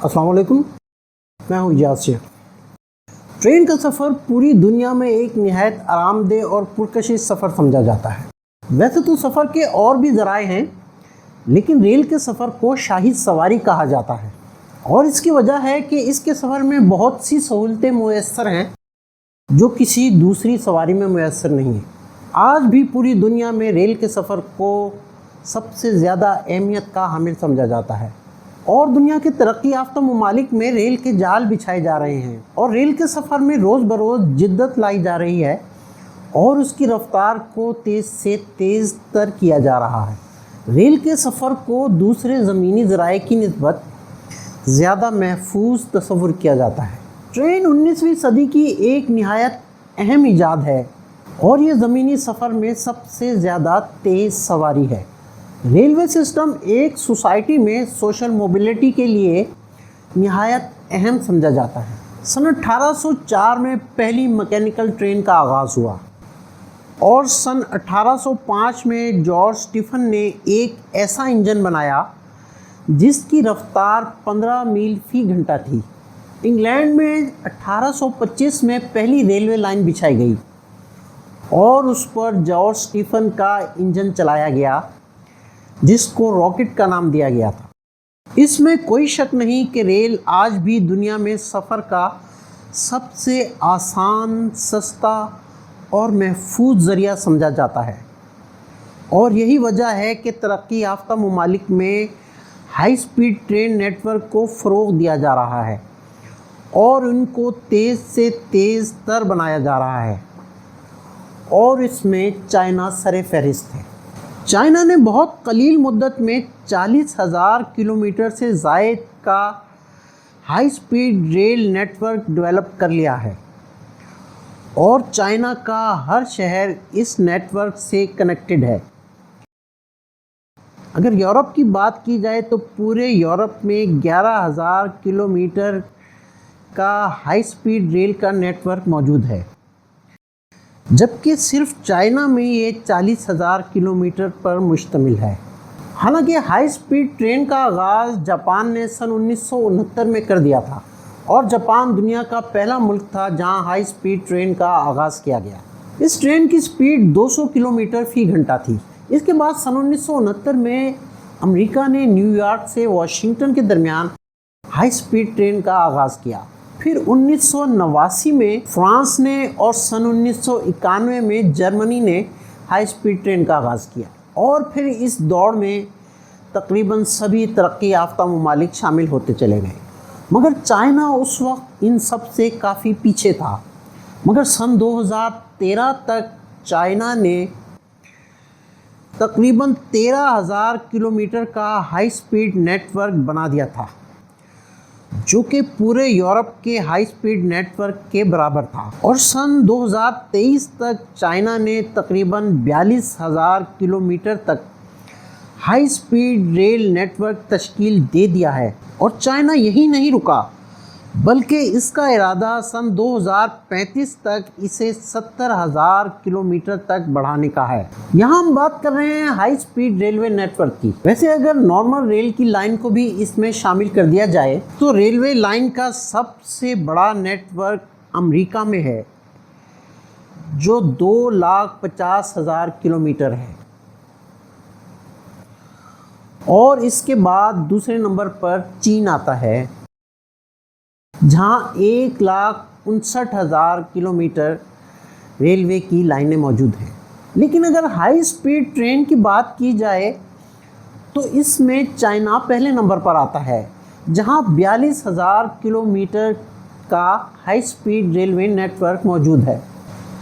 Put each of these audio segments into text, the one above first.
السلام علیکم، میں ہوں اجاز شیخ۔ ٹرین کا سفر پوری دنیا میں ایک نہایت آرام دہ اور پرکشش سفر سمجھا جاتا ہے۔ ویسے تو سفر کے اور بھی ذرائع ہیں، لیکن ریل کے سفر کو شاہی سواری کہا جاتا ہے، اور اس کی وجہ ہے کہ اس کے سفر میں بہت سی سہولتیں میسر ہیں جو کسی دوسری سواری میں میسر نہیں ہیں۔ آج بھی پوری دنیا میں ریل کے سفر کو سب سے زیادہ اہمیت کا حامل سمجھا جاتا ہے، اور دنیا کے ترقی یافتہ ممالک میں ریل کے جال بچھائے جا رہے ہیں، اور ریل کے سفر میں روز بروز جدت لائی جا رہی ہے، اور اس کی رفتار کو تیز سے تیز تر کیا جا رہا ہے۔ ریل کے سفر کو دوسرے زمینی ذرائع کی نسبت زیادہ محفوظ تصور کیا جاتا ہے۔ ٹرین 19ویں صدی کی ایک نہایت اہم ایجاد ہے، اور یہ زمینی سفر میں سب سے زیادہ تیز سواری ہے۔ ریلوے سسٹم ایک سوسائٹی میں سوشل موبلٹی کے لیے نہایت اہم سمجھا جاتا ہے۔ سن 1804 میں پہلی مکینیکل ٹرین کا آغاز ہوا، اور سن 1805 میں جارج اسٹیفن نے ایک ایسا انجن بنایا جس کی رفتار 15 میل فی گھنٹہ تھی۔ انگلینڈ میں 1825 میں پہلی ریلوے لائن بچھائی گئی، اور اس پر جارج اسٹیفن کا انجن چلایا گیا جس کو راکٹ کا نام دیا گیا تھا۔ اس میں کوئی شک نہیں کہ ریل آج بھی دنیا میں سفر کا سب سے آسان، سستا اور محفوظ ذریعہ سمجھا جاتا ہے، اور یہی وجہ ہے کہ ترقی یافتہ ممالک میں high speed train network کو فروغ دیا جا رہا ہے، اور ان کو تیز سے تیز تر بنایا جا رہا ہے، اور اس میں چائنا سر فہرست ہے۔ چائنا نے بہت قلیل مدت میں 40,000 کلومیٹر سے زائد کا high speed rail network develop کر لیا ہے، اور چائنا کا ہر شہر اس نیٹ ورک سے کنیکٹڈ ہے۔ اگر یورپ کی بات کی جائے تو پورے یورپ میں 11,000 کلومیٹر کا ہائی سپیڈ ریل کا نیٹ ورک موجود ہے، جبکہ صرف چائنا میں یہ 40,000 کلومیٹر پر مشتمل ہے۔ حالانکہ ہائی سپیڈ ٹرین کا آغاز جاپان نے سن 1969 میں کر دیا تھا، اور جاپان دنیا کا پہلا ملک تھا جہاں ہائی سپیڈ ٹرین کا آغاز کیا گیا۔ اس ٹرین کی سپیڈ 200 کلومیٹر فی گھنٹہ تھی۔ اس کے بعد سن 1969 میں امریکہ نے نیو یارک سے واشنگٹن کے درمیان ہائی سپیڈ ٹرین کا آغاز کیا۔ پھر 1989 میں فرانس نے، اور سن 1991 میں جرمنی نے ہائی سپیڈ ٹرین کا آغاز کیا، اور پھر اس دوڑ میں تقریباً سبھی ترقی یافتہ ممالک شامل ہوتے چلے گئے، مگر چائنا اس وقت ان سب سے کافی پیچھے تھا۔ مگر سن 2013 تک چائنا نے تقریباً 13,000 کلومیٹر کا ہائی سپیڈ نیٹ ورک بنا دیا تھا، جو کہ پورے یورپ کے ہائی سپیڈ نیٹ ورک کے برابر تھا، اور سن 2023 تک چائنا نے تقریباً 42,000 کلومیٹر تک high speed rail network تشکیل دے دیا ہے۔ اور چائنا یہی نہیں رکا، بلکہ اس کا ارادہ سن 2035 تک اسے 70,000 کلومیٹر تک بڑھانے کا ہے۔ یہاں ہم بات کر رہے ہیں high speed railway network کی۔ ویسے اگر نارمل ریل کی لائن کو بھی اس میں شامل کر دیا جائے تو ریلوے لائن کا سب سے بڑا نیٹ ورک امریکہ میں ہے، جو 2,50,000 کلومیٹر ہے، اور اس کے بعد دوسرے نمبر پر چین آتا ہے، جہاں 1,59,000 کلومیٹر ریلوے کی لائنیں موجود ہیں۔ لیکن اگر ہائی سپیڈ ٹرین کی بات کی جائے تو اس میں چائنا پہلے نمبر پر آتا ہے، جہاں 42,000 کلومیٹر کا high speed railway network موجود ہے۔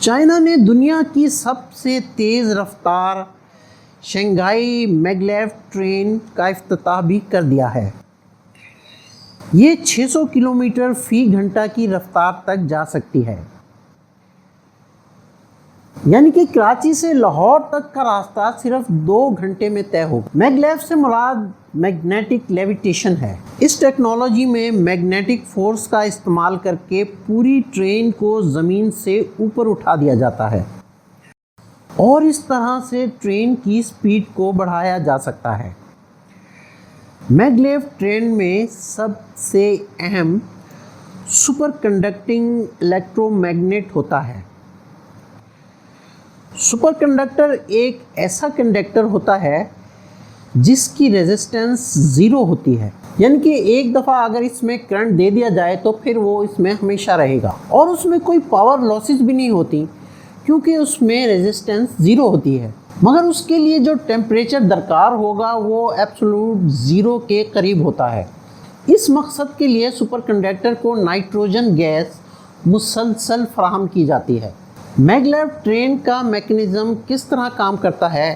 چائنا نے دنیا کی سب سے تیز رفتار شنگھائی میگلیو ٹرین کا افتتاح بھی کر دیا ہے۔ یہ 600 کلومیٹر فی گھنٹہ کی رفتار تک جا سکتی ہے، یعنی کہ کراچی سے لاہور تک کا راستہ صرف 2 گھنٹے میں طے ہوگا۔ میگلیو سے مراد میگنیٹک لیویٹیشن ہے۔ اس ٹیکنالوجی میں میگنیٹک فورس کا استعمال کر کے پوری ٹرین کو زمین سے اوپر اٹھا دیا جاتا ہے، اور اس طرح سے ٹرین کی سپیڈ کو بڑھایا جا سکتا ہے۔ میگلیو ٹرین میں سب سے اہم سپر کنڈکٹنگ الیکٹرو میگنیٹ ہوتا ہے۔ سپر کنڈکٹر ایک ایسا کنڈکٹر ہوتا ہے جس کی ریزسٹنس 0 ہوتی ہے، یعنی کہ ایک دفعہ اگر اس میں کرنٹ دے دیا جائے تو پھر وہ اس میں ہمیشہ رہے گا، اور اس میں کوئی پاور لاسز بھی نہیں ہوتی کیونکہ اس میں ریزسٹنس 0 ہوتی ہے۔ مگر اس کے لیے جو ٹیمپریچر درکار ہوگا وہ ایبسولوٹ 0 کے قریب ہوتا ہے۔ اس مقصد کے لیے سپر کنڈکٹر کو نائٹروجن گیس مسلسل فراہم کی جاتی ہے۔ میگلیو ٹرین کا میکینزم کس طرح کام کرتا ہے،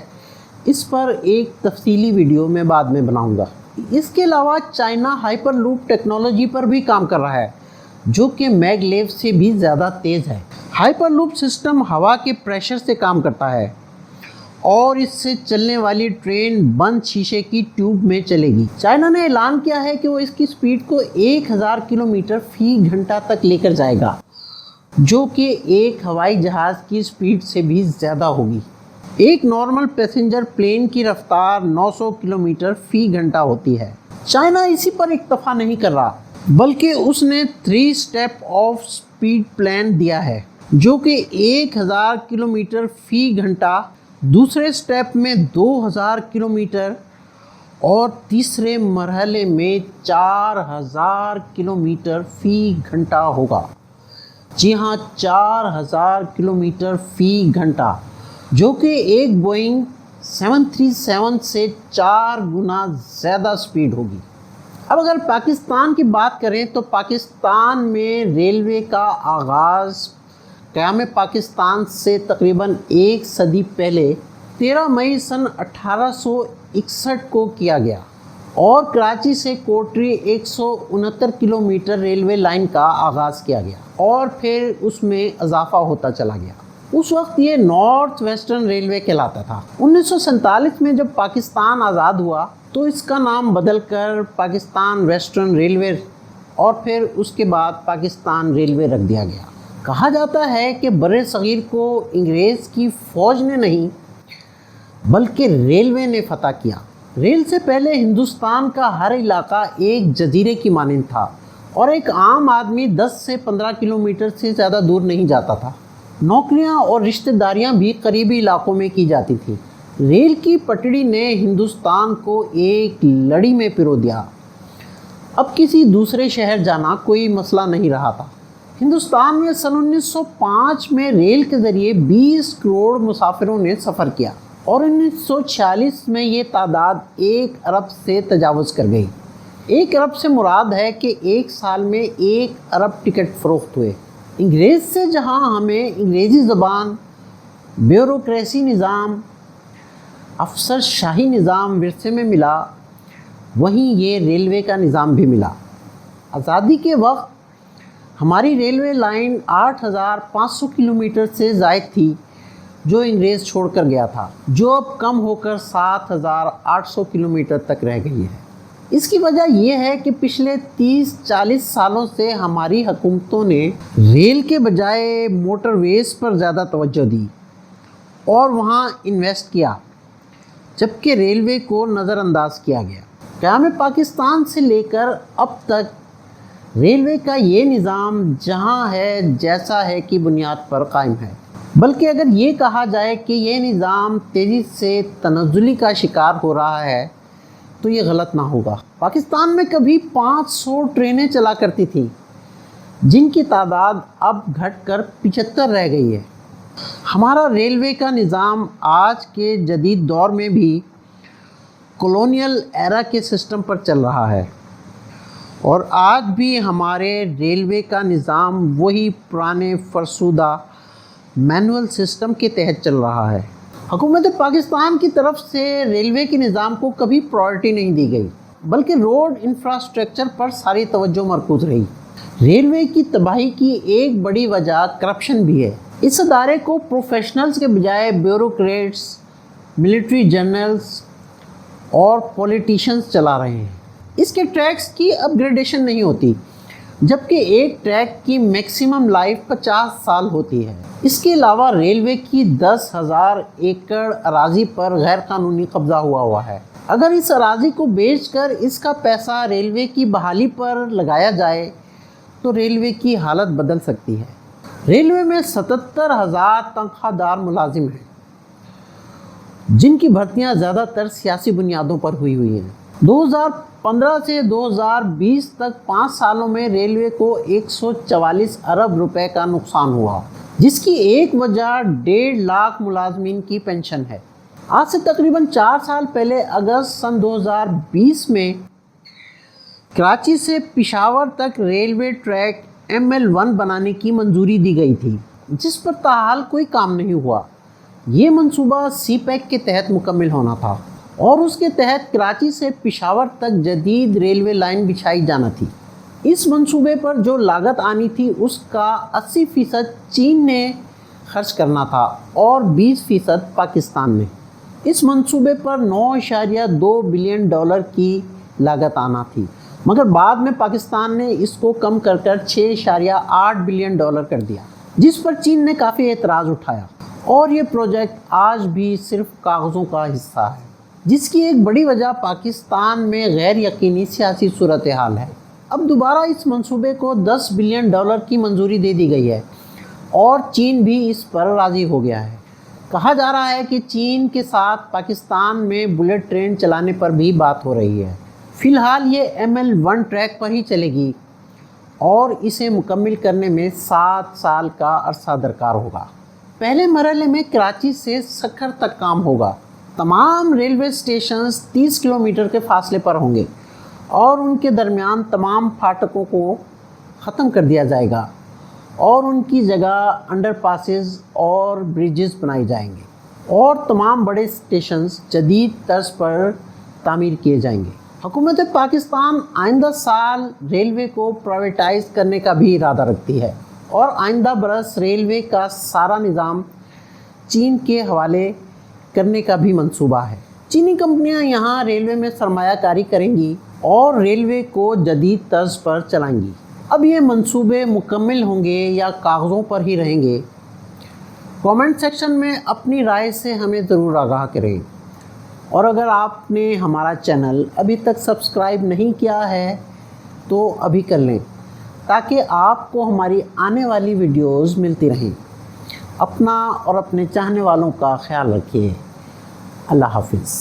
اس پر ایک تفصیلی ویڈیو میں بعد میں بناؤں گا۔ اس کے علاوہ چائنا ہائپر لوپ ٹیکنالوجی پر بھی کام کر رہا ہے جو کہ میگلیو سے بھی زیادہ تیز ہے۔ ہائپر لوپ سسٹم ہوا کے پریشر سے کام کرتا ہے اور اس سے چلنے والی ٹرین بند شیشے کی ٹیوب میں چلے گی۔ چائنا نے اعلان کیا ہے کہ وہ اس کی سپیڈ کو 1000 کلومیٹر فی گھنٹہ تک لے کر جائے گا، جو کہ ایک ہوائی جہاز کی سپیڈ سے بھی زیادہ ہوگی۔ ایک نارمل پیسنجر پلین کی رفتار 900 کلومیٹر فی گھنٹہ ہوتی ہے۔ چائنا اسی پر اکتفا نہیں کر رہا بلکہ اس نے 3 اسٹیپ آف سپیڈ پلان دیا ہے جو کہ 1000 کلومیٹر فی گھنٹہ، دوسرے اسٹیپ میں 2000 کلومیٹر اور تیسرے مرحلے میں 4000 کلومیٹر فی گھنٹہ ہوگا۔ جی ہاں، 4000 کلومیٹر فی گھنٹہ، جو کہ ایک بوئنگ 737 سے 4 گنا زیادہ سپیڈ ہوگی۔ اب اگر پاکستان کی بات کریں تو پاکستان میں ریلوے کا آغاز قیام پاکستان سے تقریباً 1 صدی پہلے 13 مئی سن 1861 کو کیا گیا، اور کراچی سے کوٹری 169 کلومیٹر ریلوے لائن کا آغاز کیا گیا اور پھر اس میں اضافہ ہوتا چلا گیا۔ اس وقت یہ نارتھ ویسٹرن ریلوے کہلاتا تھا۔ 1947 میں جب پاکستان آزاد ہوا تو اس کا نام بدل کر پاکستان ویسٹرن ریلوے اور پھر اس کے بعد پاکستان ریلوے رکھ دیا گیا۔ کہا جاتا ہے کہ بر صغیر کو انگریز کی فوج نے نہیں بلکہ ریلوے نے فتح کیا۔ ریل سے پہلے ہندوستان کا ہر علاقہ ایک جزیرے کی مانند تھا اور ایک عام آدمی 10 سے 15 کلومیٹر سے زیادہ دور نہیں جاتا تھا۔ نوکریاں اور رشتہ داریاں بھی قریبی علاقوں میں کی جاتی تھیں۔ ریل کی پٹڑی نے ہندوستان کو ایک لڑی میں پرو دیا۔ اب کسی دوسرے شہر جانا کوئی مسئلہ نہیں رہا تھا۔ ہندوستان میں سن 1905 میں ریل کے ذریعے 20 کروڑ مسافروں نے سفر کیا اور 1946 میں یہ تعداد 1 ارب سے تجاوز کر گئی۔ 1 ارب سے مراد ہے کہ ایک سال میں 1 ارب ٹکٹ فروخت ہوئے۔ انگریز سے جہاں ہمیں انگریزی زبان، بیوروکریسی نظام، افسر شاہی نظام ورثے میں ملا، وہیں یہ ریلوے کا نظام بھی ملا۔ آزادی کے وقت ہماری ریلوے لائن 8500 کلومیٹر سے زائد تھی جو انگریز چھوڑ کر گیا تھا، جو اب کم ہو کر 7800 کلومیٹر تک رہ گئی ہے۔ اس کی وجہ یہ ہے کہ پچھلے 30-40 سالوں سے ہماری حکومتوں نے ریل کے بجائے موٹر ویز پر زیادہ توجہ دی اور وہاں انویسٹ کیا، جبکہ ریلوے کو نظر انداز کیا گیا۔ قیام پاکستان سے لے کر اب تک ریلوے کا یہ نظام جہاں ہے جیسا ہے کی بنیاد پر قائم ہے، بلکہ اگر یہ کہا جائے کہ یہ نظام تیزی سے تنزلی کا شکار ہو رہا ہے تو یہ غلط نہ ہوگا۔ پاکستان میں کبھی 500 ٹرینیں چلا کرتی تھیں جن کی تعداد اب گھٹ کر 75 رہ گئی ہے۔ ہمارا ریلوے کا نظام آج کے جدید دور میں بھی کولونیل ایرا کے سسٹم پر چل رہا ہے، اور آج بھی ہمارے ریلوے کا نظام وہی پرانے فرسودہ مینول سسٹم کے تحت چل رہا ہے۔ حکومت پاکستان کی طرف سے ریلوے کے نظام کو کبھی پرائرٹی نہیں دی گئی، بلکہ روڈ انفراسٹرکچر پر ساری توجہ مرکوز رہی۔ ریلوے کی تباہی کی ایک بڑی وجہ کرپشن بھی ہے۔ اس ادارے کو پروفیشنلز کے بجائے بیوروکریٹس، ملٹری جنرلز اور پولیٹیشنز چلا رہے ہیں۔ اس کے ٹریکس کی اپ گریڈیشن نہیں ہوتی، جبکہ ایک ٹریک کی میکسیمم لائف 50 سال ہوتی ہے۔ اس کے علاوہ ریلوے کی 10,000 ایکڑ اراضی پر غیر قانونی قبضہ ہوا ہے۔ اگر اس اراضی کو بیچ کر اس کا پیسہ ریلوے کی بحالی پر لگایا جائے تو ریلوے کی حالت بدل سکتی ہے۔ ریلوے میں 77,000 تنخواہ دار ملازم ہیں، جن کی بھرتیاں زیادہ تر سیاسی بنیادوں پر ہوئی ہیں۔ 2015 سے 2020 تک 5 سالوں میں ریلوے کو 144 ارب روپے کا نقصان ہوا، جس کی ایک وجہ 1.5 لاکھ ملازمین کی پنشن ہے۔ آج سے تقریباً 4 سال پہلے اگست سن 2020 میں کراچی سے پشاور تک ریلوے ٹریک ML1 بنانے کی منظوری دی گئی تھی، جس پر تاحال کوئی کام نہیں ہوا۔ یہ منصوبہ سی پیک کے تحت مکمل ہونا تھا اور اس کے تحت کراچی سے پشاور تک جدید ریلوے لائن بچھائی جانا تھی۔ اس منصوبے پر جو لاگت آنی تھی اس کا 80% چین نے خرچ کرنا تھا اور 20% پاکستان نے۔ اس منصوبے پر $9.2 بلین کی لاگت آنا تھی، مگر بعد میں پاکستان نے اس کو کم کر کر $6.8 بلین کر دیا، جس پر چین نے کافی اعتراض اٹھایا، اور یہ پروجیکٹ آج بھی صرف کاغذوں کا حصہ ہے، جس کی ایک بڑی وجہ پاکستان میں غیر یقینی سیاسی صورتحال ہے۔ اب دوبارہ اس منصوبے کو $10 بلین کی منظوری دے دی گئی ہے اور چین بھی اس پر راضی ہو گیا ہے۔ کہا جا رہا ہے کہ چین کے ساتھ پاکستان میں بلٹ ٹرین چلانے پر بھی بات ہو رہی ہے۔ فی الحال یہ ML1 ٹریک پر ہی چلے گی اور اسے مکمل کرنے میں 7 سال کا عرصہ درکار ہوگا۔ پہلے مرحلے میں کراچی سے سکھر تک کام ہوگا۔ تمام ریلوے اسٹیشنز 30 کلومیٹر کے فاصلے پر ہوں گے اور ان کے درمیان تمام پھاٹکوں کو ختم کر دیا جائے گا اور ان کی جگہ انڈر پاسز اور بریجز بنائے جائیں گے، اور تمام بڑے اسٹیشنز جدید طرز پر تعمیر کیے جائیں گے۔ حکومت پاکستان آئندہ سال ریلوے کو پرائیویٹائز کرنے کا بھی ارادہ رکھتی ہے اور آئندہ برس ریلوے کا سارا نظام چین کے حوالے کرنے کا بھی منصوبہ ہے۔ چینی کمپنیاں یہاں ریلوے میں سرمایہ کاری کریں گی اور ریلوے کو جدید طرز پر چلائیں گی۔ اب یہ منصوبے مکمل ہوں گے یا کاغذوں پر ہی رہیں گے؟ کامنٹ سیکشن میں اپنی رائے سے ہمیں ضرور آگاہ کریں، اور اگر آپ نے ہمارا چینل ابھی تک سبسکرائب نہیں کیا ہے تو ابھی کر لیں، تاکہ آپ کو ہماری آنے والی ویڈیوز ملتی رہیں۔ اپنا اور اپنے چاہنے والوں کا خیال رکھیے۔ اللہ حافظ۔